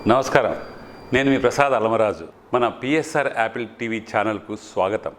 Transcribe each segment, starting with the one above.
నమస్కారం, నేను మీ ప్రసాద్ అలమరాజు. మన పిఎస్ఆర్ యాపిల్ టీవీ ఛానల్కు స్వాగతం.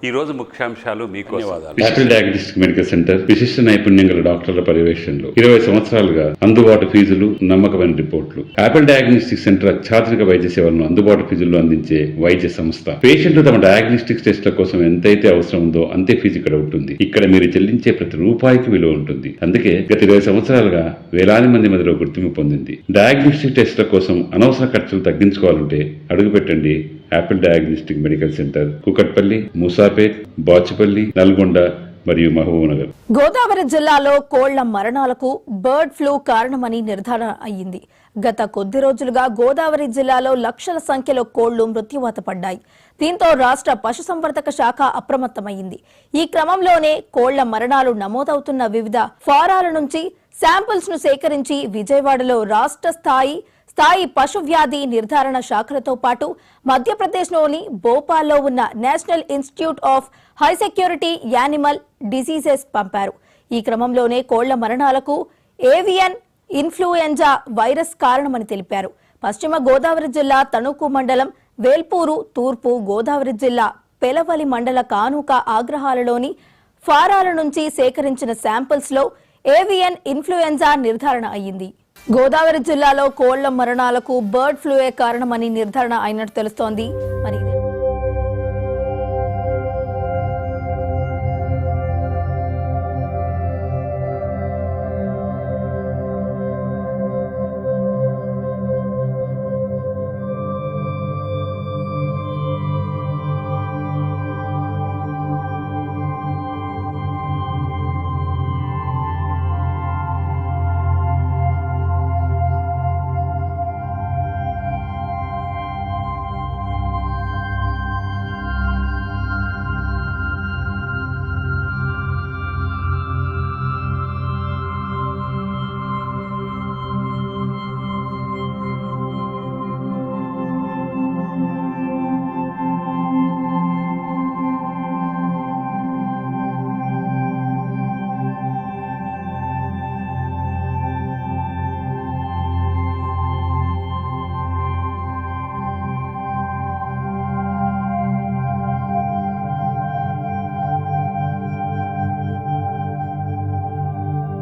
ఈరోజు ముఖ్యాంశాలు మీకు ధన్యవాదాలు. యాపిల్ డయాగ్నోస్టిక్ మెడికల్ సెంటర్ విశిష్ట నైపుణ్యం గల డాక్టర్ల పర్యవేక్షణలో 20 సంవత్సరాలుగా అందుబాటు ఫీజులు, నమ్మకమైన రిపోర్టులు. యాపిల్ డయాగ్నోస్టిక్ సెంటర్ అత్యాధునిక వైద్య సేవలను అందుబాటు ఫీజుల్లో అందించే వైద్య సంస్థ. పేషెంట్లు తమ డయాగ్నోస్టిక్ టెస్ట్ల కోసం ఎంతైతే అవసరం ఉందో అంతే ఫీజు ఇక్కడ ఉంటుంది. ఇక్కడ మీరు చెల్లించే ప్రతి రూపాయికి విలువ ఉంటుంది. అందుకే గత 20 సంవత్సరాలుగా వేలాది మంది మధ్యలో గుర్తింపు పొందింది. డయాగ్నోస్టిక్ టెస్ట్ల కోసం అనవసర ఖర్చులు తగ్గించుకోవాలంటే అడుగుపెట్టండి apple diagnostic medical centre, Kukatpally, Moosapet, Bachupally, Nalgonda మరియు మహబూబ్నగర్. గోదావరి జిల్లాలో కోళ్ల మరణాలకు బర్డ్ ఫ్లూ కారణమని నిర్ధారణ అయ్యింది. గత కొద్ది రోజులుగా గోదావరి జిల్లాలో లక్షల సంఖ్యలో కోళ్లు మృత్యువాత పడ్డాయి. దీంతో రాష్ట్ర పశుసంవర్ధక శాఖ అప్రమత్తమైంది. ఈ క్రమంలోనే కోళ్ల మరణాలు నమోదవుతున్న వివిధ ఫారాల నుంచి శాంపిల్స్ ను సేకరించి విజయవాడలో రాష్ట్ర స్థాయి పశు వ్యాధి నిర్ధారణ శాఖలతో పాటు మధ్యప్రదేశ్లోని భోపాల్లో ఉన్న national institute of high security animal diseases పంపారు. ఈ క్రమంలోనే కోళ్ల మరణాలకు ఏవియన్ ఇన్ఫ్లుయెంజా వైరస్ కారణమని తెలిపారు. పశ్చిమ గోదావరి జిల్లా తణుకు మండలం వేల్పూరు, తూర్పు గోదావరి జిల్లా పెలవలి మండల కానుక ఆగ్రహాలలోని ఫారాల నుంచి సేకరించిన శాంపిల్స్ లో ఏవియన్ ఇన్ఫ్లుయెంజా నిర్ధారణ అయ్యింది. గోదావరి జిల్లాలో కోళ్ల మరణాలకు బర్డ్ ఫ్లూయే కారణమని నిర్ధారణ అయినట్టు తెలుస్తోంది. మరి